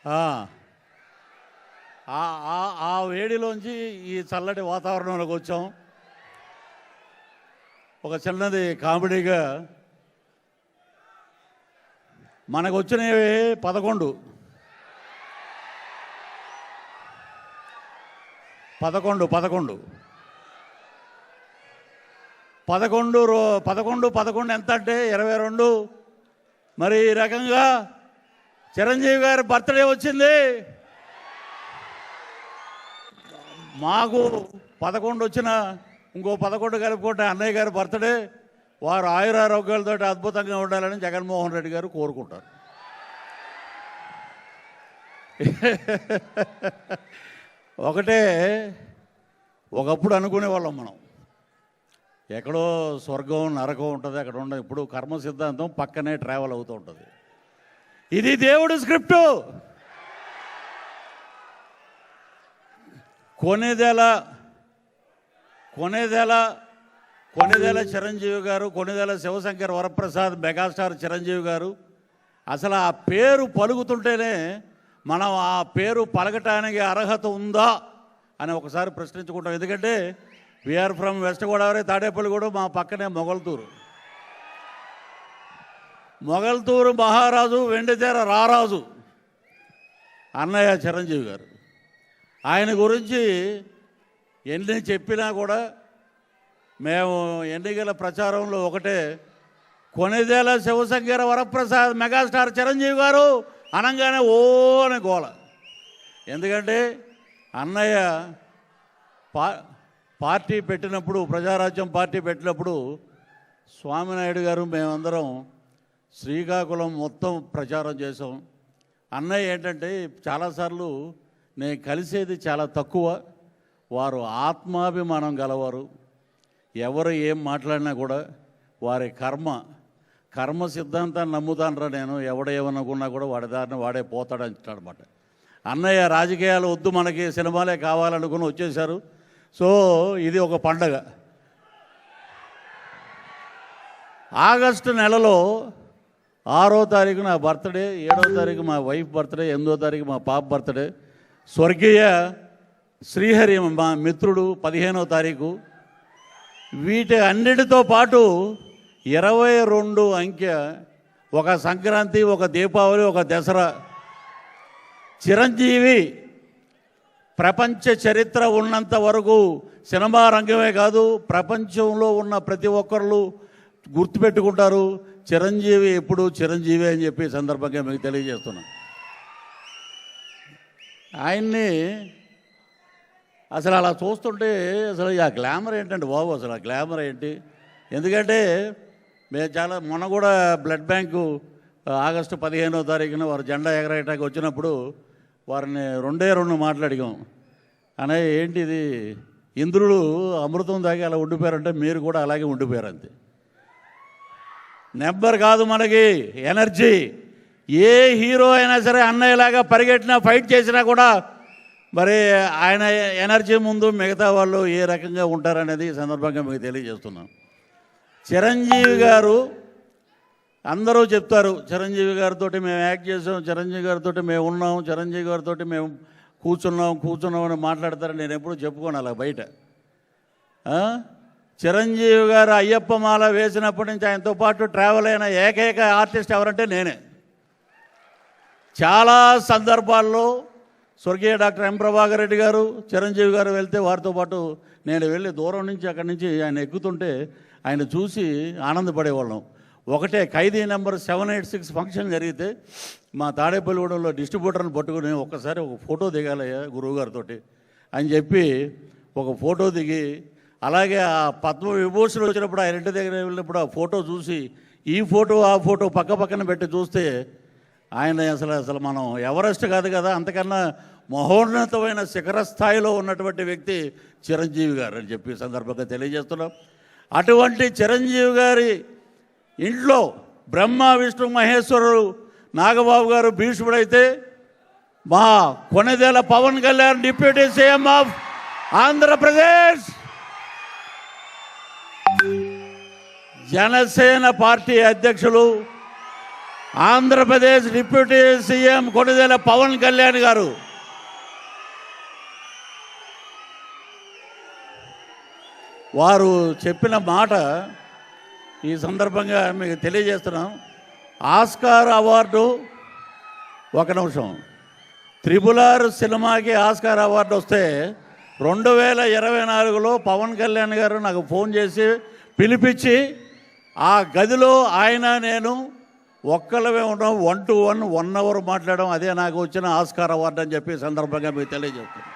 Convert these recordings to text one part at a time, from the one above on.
ఆ వేడిలోంచి ఈ చల్లటి వాతావరణంలోకి వచ్చాం. ఒక చిన్నది కామెడీగా మనకు వచ్చినవి 11 11 11 ఎంత అంటే 22. మరి ఈ రకంగా చిరంజీవి గారి బర్త్డే వచ్చింది. మాకు 11 వచ్చిన ఇంకో 11 కలుపుకుంటే అన్నయ్య గారి బర్త్డే. వారు ఆయురారోగ్యాలతో అద్భుతంగా ఉండాలని జగన్మోహన్ రెడ్డి గారు కోరుకుంటారు. ఒకటే ఒకప్పుడు అనుకునేవాళ్ళం మనం, ఎక్కడో స్వర్గం నరకం ఉంటుంది, అక్కడ ఉండదు. ఇప్పుడు కర్మ సిద్ధాంతం పక్కనే ట్రావెల్ అవుతూ ఉంటుంది. ఇది దేవుడి స్క్రిప్టు. కొనిదెల చిరంజీవి గారు, కొనిదెల శివశంకర్ వరప్రసాద్, మెగాస్టార్ చిరంజీవి గారు. అసలు ఆ పేరు పలుకుతుంటేనే మనం ఆ పేరు పలకటానికి అర్హత ఉందా అని ఒకసారి ప్రశ్నించుకుంటాం. ఎందుకంటే we are from west Godavari, Tadepalligudem, మా పక్కనే మొగల్తూరు మహారాజు, వెండితెర రారాజు అన్నయ్య చిరంజీవి గారు. ఆయన గురించి ఎన్ని చెప్పినా కూడా మేము ఎన్నికల ప్రచారంలో ఒకటే, కొనిదెల శివశంకర వరప్రసాద్ మెగాస్టార్ చిరంజీవి గారు అనగానే ఓ అని గోల. ఎందుకంటే అన్నయ్య పార్టీ పెట్టినప్పుడు, ప్రజారాజ్యం పార్టీ పెట్టినప్పుడు స్వామినాయుడు గారు మేమందరం శ్రీకాకుళం మొత్తం ప్రచారం చేసాం. అన్నయ్య ఏంటంటే చాలాసార్లు నేను కలిసేది చాలా తక్కువ. వారు ఆత్మాభిమానం గలవారు. ఎవరు ఏం మాట్లాడినా కూడా వారి కర్మ సిద్ధాంతాన్ని నమ్ముతానరా నేను, ఎవడేమనుకున్నా కూడా వాడి దారిని వాడే పోతాడు అంటాడనమాట. అన్నయ్య రాజకీయాలు వద్దు, మనకి సినిమాలే కావాలనుకుని వచ్చేశారు. సో ఇది ఒక పండగ. ఆగస్టు నెలలో 6వ తారీఖు నా బర్త్డే, 7వ తారీఖు మా వైఫ్ బర్త్డే, 8వ తారీఖు మా పాప బర్త్డే. స్వర్గీయ శ్రీహరి మా మిత్రుడు 15వ తారీఖు. వీటి అన్నిటితో పాటు 22 అంకె, ఒక సంక్రాంతి, ఒక దీపావళి, ఒక దసరా. చిరంజీవి ప్రపంచ చరిత్ర ఉన్నంత వరకు సినిమా రంగమే కాదు, ప్రపంచంలో ఉన్న ప్రతి ఒక్కరు గుర్తుపెట్టుకుంటారు చిరంజీవి ఎప్పుడు చిరంజీవి అని చెప్పి సందర్భంగా మీకు తెలియజేస్తున్నాను. ఆయన్ని అసలు అలా చూస్తుంటే అసలు ఆ గ్లామర్ ఏంటంటే బాబు, అసలు ఆ గ్లామర్ ఏంటి? ఎందుకంటే మేము మొన్న కూడా బ్లడ్ బ్యాంకు ఆగస్టు 15వ తారీఖున వారు జెండా ఎగరేయటానికి వచ్చినప్పుడు వారిని 2 మాట్లాడిగాం. అనే ఏంటిది, ఇంద్రుడు అమృతం దాగి అలా ఉండిపోయారంటే మీరు కూడా అలాగే ఉండిపోయారు అంతే. నెంబర్ కాదు మనకి ఎనర్జీ. ఏ హీరో అయినా సరే అన్నయ్యలాగా పరిగెట్టినా, ఫైట్ చేసినా కూడా మరి ఆయన ఎనర్జీ ముందు మిగతా వాళ్ళు ఏ రకంగా ఉంటారనేది ఈ సందర్భంగా మీకు తెలియజేస్తున్నాం. చిరంజీవి గారు అందరూ చెప్తారు, చిరంజీవి గారితో మేము యాక్ట్ చేసాం, చిరంజీవి గారితో మేము ఉన్నాం, చిరంజీవి గారితో మేము కూర్చున్నాం అని మాట్లాడతారు. నేను ఎప్పుడూ చెప్పుకోను అలా బయట. చిరంజీవి గారు అయ్యప్ప మాల వేసినప్పటి నుంచి ఆయనతో పాటు ట్రావెల్ అయిన ఏకైక ఆర్టిస్ట్ ఎవరంటే నేనే. చాలా సందర్భాల్లో స్వర్గీయ డాక్టర్ ఎం ప్రభాకర్ రెడ్డి గారు, చిరంజీవి గారు వెళ్తే వారితో పాటు నేను వెళ్ళి దూరం నుంచి అక్కడి నుంచి ఆయన ఎక్కుతుంటే ఆయన చూసి ఆనందపడేవాళ్ళం. ఒకటే ఖైదీ నెంబర్ 786 ఫంక్షన్ జరిగితే మా తాడేపల్లిగూడెంలో డిస్ట్రిబ్యూటర్ని పట్టుకుని ఒక్కసారి ఒక ఫోటో దిగాలయ్యా గురువుగారితో అని చెప్పి ఒక ఫోటో దిగి, అలాగే ఆ పద్మ విభూషణ్ వచ్చినప్పుడు ఆయన ఇంటి దగ్గర వెళ్ళినప్పుడు ఆ ఫోటో చూసి ఈ ఫోటో ఆ ఫోటో పక్క పక్కన పెట్టి చూస్తే ఆయన అసలు మనం ఎవరెస్ట్ కాదు కదా, అంతకన్నా మహోన్నతమైన శిఖర స్థాయిలో ఉన్నటువంటి వ్యక్తి చిరంజీవి గారు అని చెప్పి సందర్భంగా తెలియజేస్తున్నాం. అటువంటి చిరంజీవి గారి ఇంట్లో బ్రహ్మ విష్ణు మహేశ్వరుడు నాగబాబు గారు భీష్ముడైతే, మా Konidela Pawan Kalyan deputy CM of Andhra Pradesh, Janasena party అధ్యక్షులు ఆంధ్రప్రదేశ్ డిప్యూటీ సీఎం కొణిదెల పవన్ కళ్యాణ్ గారు వారు చెప్పిన మాట ఈ సందర్భంగా మీకు తెలియజేస్తున్నాం. ఆస్కార్ అవార్డు, ఒక నిమిషం, త్రిబుల్ సినిమాకి ఆస్కార్ అవార్డు వస్తే 2024లో పవన్ కళ్యాణ్ గారు నాకు ఫోన్ చేసి పిలిపించి ఆ గదిలో ఆయన నేను ఒక్కలమే ఉన్నాం, 1 to 1 అవర్ మాట్లాడడం, అదే నాకు వచ్చిన ఆస్కార్ అవార్డు అని చెప్పి సందర్భంగా మీకు తెలియజేస్తున్నాను.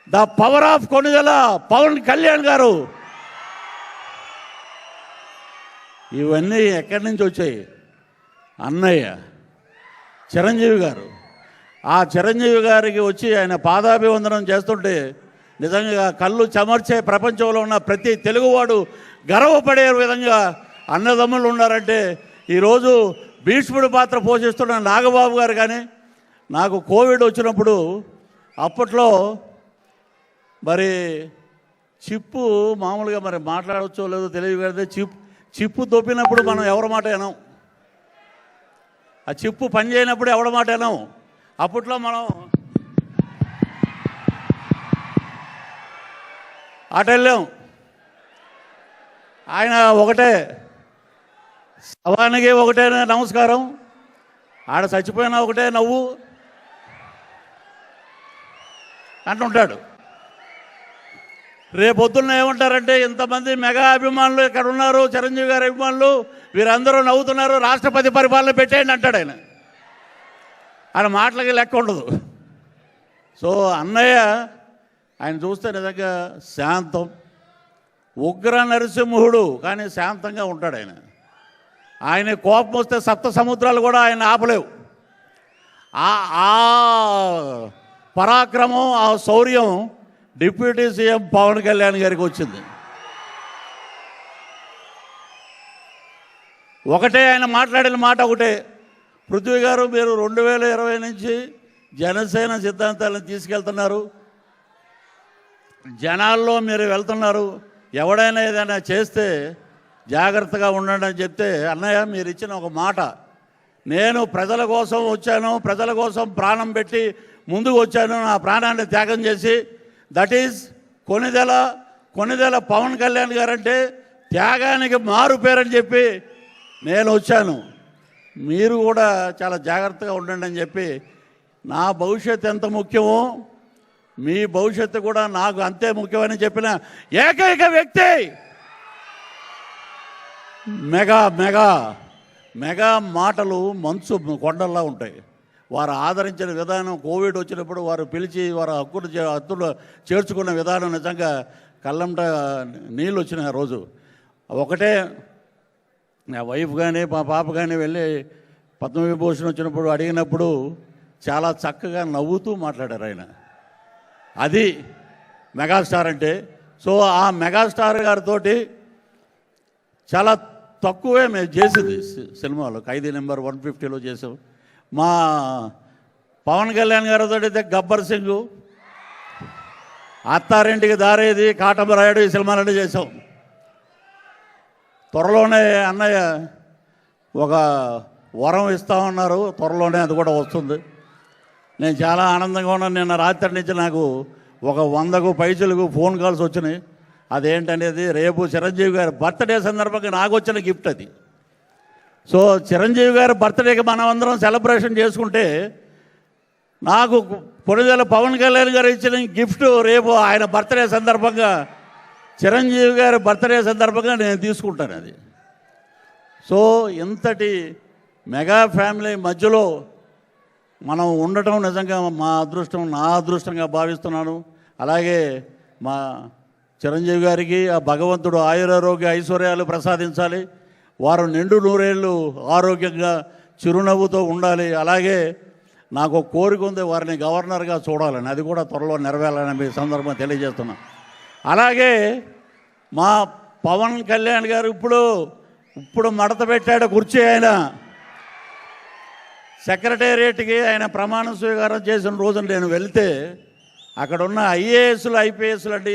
The power of Konidela Pawan Kalyan garu. ఇవన్నీ ఎక్కడి నుంచి వచ్చాయి? అన్నయ్య చిరంజీవి గారు. ఆ చిరంజీవి గారికి వచ్చి ఆయన పాదాభివందనం చేస్తుంటే నిజంగా కళ్ళు చెమర్చే, ప్రపంచంలో ఉన్న ప్రతి తెలుగువాడు గర్వపడే విధంగా అన్నదమ్ములు ఉన్నారంటే ఈరోజు భీష్ముడి పాత్ర పోషిస్తున్న నాగబాబు గారు. కానీ నాకు కోవిడ్ వచ్చినప్పుడు అప్పట్లో మరి చిప్పు మామూలుగా మరి మాట్లాడవచ్చో లేదో తెలియదు కదా, చిప్పు దొప్పినప్పుడు మనం ఎవరి మాట వినాం, ఆ చిప్పు పని చేయనప్పుడు ఎవరి మాట వినాం. అప్పట్లో మనం అటు వెళ్ళాం, ఆయన ఒకటే శవానికి ఒకటే నమస్కారం, ఆడ చచ్చిపోయినా ఒకటే నవ్వు అంటుంటాడు. రేపొద్దున్న ఏమంటారంటే ఇంతమంది మెగా అభిమానులు ఇక్కడ ఉన్నారు, చిరంజీవి గారి అభిమానులు, వీరందరూ నవ్వుతున్నారు, రాష్ట్రపతి పరిపాలన పెట్టేయండి అంటాడు ఆయన. ఆయన మాటలకి లెక్క ఉండదు. సో అన్నయ్య ఆయన చూస్తే నిజంగా శాంతం, ఉగ్ర నరసింహుడు, కానీ శాంతంగా ఉంటాడు ఆయన. ఆయన కోపం వస్తే సప్త సముద్రాలు కూడా ఆయన ఆపలేవు. ఆ పరాక్రమం, ఆ శౌర్యం డిప్యూటీ సీఎం పవన్ కళ్యాణ్ గారికి వచ్చింది. ఒకటే ఆయన మాట్లాడిన మాట ఒకటే, పృథ్వీ గారు మీరు 2020 నుంచి జనసేన సిద్ధాంతాలను తీసుకెళ్తున్నారు, జనాల్లో మీరు వెళ్తున్నారు, ఎవడైనా ఏదైనా చేస్తే జాగ్రత్తగా ఉండండి అని చెప్తే, అన్నయ్య మీరు ఇచ్చిన ఒక మాట, నేను ప్రజల కోసం వచ్చాను, ప్రజల కోసం ప్రాణం పెట్టి ముందుకు వచ్చాను, నా ప్రాణాన్ని త్యాగం చేసి, దట్ ఈజ్ కొణిదెల పవన్ కళ్యాణ్ గారంటే త్యాగానికి మారు పేరని చెప్పి నేను వచ్చాను, మీరు కూడా చాలా జాగ్రత్తగా ఉండండి అని చెప్పి, నా భవిష్యత్తు ఎంత ముఖ్యమో మీ భవిష్యత్తు కూడా నాకు అంతే ముఖ్యమని చెప్పిన ఏకైక వ్యక్తి మెగా మెగా మెగా మాటలు మంచు కొండల్లా ఉంటాయి. వారు ఆదరించిన విధానం, కోవిడ్ వచ్చినప్పుడు వారు పిలిచి వారు హక్కులు చేర్చుకున్న విధానం నిజంగా కళ్ళంట నీళ్ళు వచ్చిన రోజు. ఒకటే నా వైఫ్ కానీ మా పాప కానీ వెళ్ళి పద్మవిభూషణ్ వచ్చినప్పుడు అడిగినప్పుడు చాలా చక్కగా నవ్వుతూ మాట్లాడారు ఆయన. అది మెగాస్టార్ అంటే. సో ఆ మెగాస్టార్ గారితో చాలా తక్కువే మేము చేసింది సినిమాలో. ఖైదీ నెంబర్ 150లో చేసాం. మా పవన్ కళ్యాణ్ గారితో అయితే గబ్బర్ సింగ్, అత్తారింటికి దారేది, కాటమరాయుడు ఈ సినిమాలన్నీ చేసాం. త్వరలోనే అన్నయ్య ఒక వరం ఇస్తామన్నారు, త్వరలోనే అది కూడా వస్తుంది. నేను చాలా ఆనందంగా ఉన్నాను. నిన్న రాత్రి నుంచి నాకు ఒక 100కు పైసలకు ఫోన్ కాల్స్ వచ్చినాయి. అదేంటనేది రేపు చిరంజీవి గారి బర్త్డే సందర్భంగా నాకు వచ్చిన గిఫ్ట్ అది. సో చిరంజీవి గారి బర్త్డేకి మనం అందరం సెలబ్రేషన్ చేసుకుంటే నాకు కొణిదెల పవన్ కళ్యాణ్ గారు ఇచ్చిన గిఫ్ట్ రేపు ఆయన బర్త్డే సందర్భంగా, చిరంజీవి గారి బర్త్డే సందర్భంగా నేను తీసుకుంటాను అది. సో ఇంతటి మెగా ఫ్యామిలీ మధ్యలో మనం ఉండటం నిజంగా మా అదృష్టం, నా అదృష్టంగా భావిస్తున్నాను. అలాగే మా చిరంజీవి గారికి ఆ భగవంతుడు ఆయురారోగ్య ఐశ్వర్యాలు ప్రసాదించాలి. వారు నిండు నూరేళ్ళు ఆరోగ్యంగా చిరునవ్వుతో ఉండాలి. అలాగే నాకు కోరిక ఉంది, వారిని గవర్నర్గా చూడాలని, అది కూడా త్వరలో నెరవేరాలని మీ సందర్భంగా తెలియజేస్తున్నాను. అలాగే మా పవన్ కళ్యాణ్ గారు ఇప్పుడు మడత పెట్టాడు కుర్చీ. ఆయన సెక్రటేరియట్కి ఆయన ప్రమాణ స్వీకారం చేసిన రోజున నేను వెళ్తే అక్కడ ఉన్న ఐఏఎస్లు ఐపీఎస్లు అంటే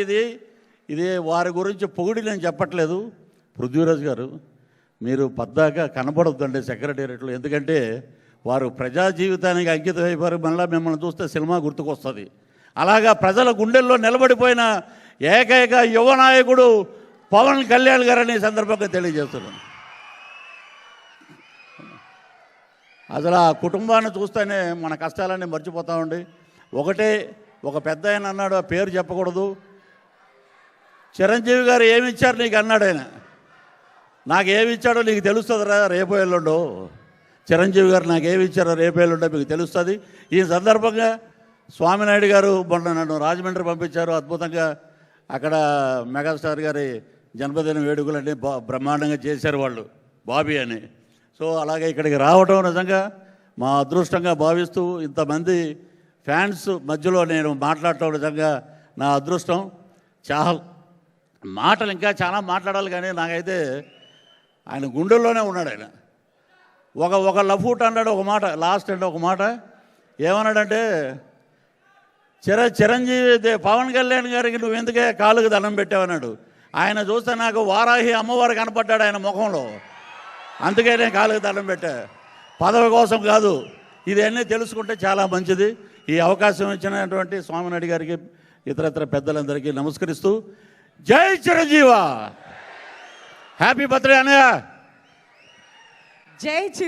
ఇది వారి గురించి పొగిడి నేను చెప్పట్లేదు. పృథ్వీరాజ్ గారు మీరు పద్దాక కనపడొద్దండి సెక్రటేరియట్లో, ఎందుకంటే వారు ప్రజా జీవితానికి అంకితం అయిపోయారు. మళ్ళీ మిమ్మల్ని చూస్తే సినిమా గుర్తుకొస్తుంది. అలాగా ప్రజల గుండెల్లో నిలబడిపోయిన ఏకైక యువ నాయకుడు పవన్ కళ్యాణ్ గారని సందర్భంగా తెలియజేస్తున్నాను. అసలు ఆ కుటుంబాన్ని చూస్తేనే మన కష్టాలన్నీ మర్చిపోతామండి. ఒక పెద్ద ఆయన అన్నాడు, ఆ పేరు చెప్పకూడదు, చిరంజీవి గారు ఏమి ఇచ్చారు నీకు అన్నాడు ఆయన. నాకు ఏమి ఇచ్చాడో నీకు తెలుస్తుందిరా రేపు ఎల్లుండో. చిరంజీవి గారు నాకు ఏమి ఇచ్చారో రేపు ఎల్లుండో మీకు తెలుస్తుంది. ఈ సందర్భంగా స్వామినాయుడు గారు మొన్న నన్ను రాజమండ్రి పంపించారు. అద్భుతంగా అక్కడ మెగాస్టార్ గారి జన్మదిన వేడుకలన్నీ బ్రహ్మాండంగా చేశారు వాళ్ళు, బాబీ అని. సో అలాగే ఇక్కడికి రావడం నిజంగా మా అదృష్టంగా భావిస్తూ, ఇంతమంది ఫ్యాన్స్ మధ్యలో నేను మాట్లాడటం నిజంగా నా అదృష్టం. చాలా మాటలు ఇంకా చాలా మాట్లాడాలి, కానీ నాకైతే ఆయన గుండెల్లోనే ఉన్నాడు ఆయన. ఒక లఫూట్ అన్నాడు, ఒక మాట లాస్ట్ అంటే ఒక మాట ఏమన్నాడంటే, చిరంజీవి పవన్ కళ్యాణ్ గారికి నువ్వు ఎందుకే కాలుకు దండం పెట్టావన్నాడు. ఆయన చూస్తే నాకు వారాహి అమ్మవారు కనపడ్డాడు ఆయన ముఖంలో, అందుకే నేను కాలుకు దండం పెట్టా. పదవి కోసం కాదు, ఇదన్నీ తెలుసుకుంటే చాలా మంచిది. ఈ అవకాశం ఇచ్చినటువంటి స్వామినాయుడు గారికి, ఇతరత్ర పెద్దలందరికీ నమస్కరిస్తూ, జై చిరంజీవ, హ్యాపీ బర్త్డే అన్నయ్య. జై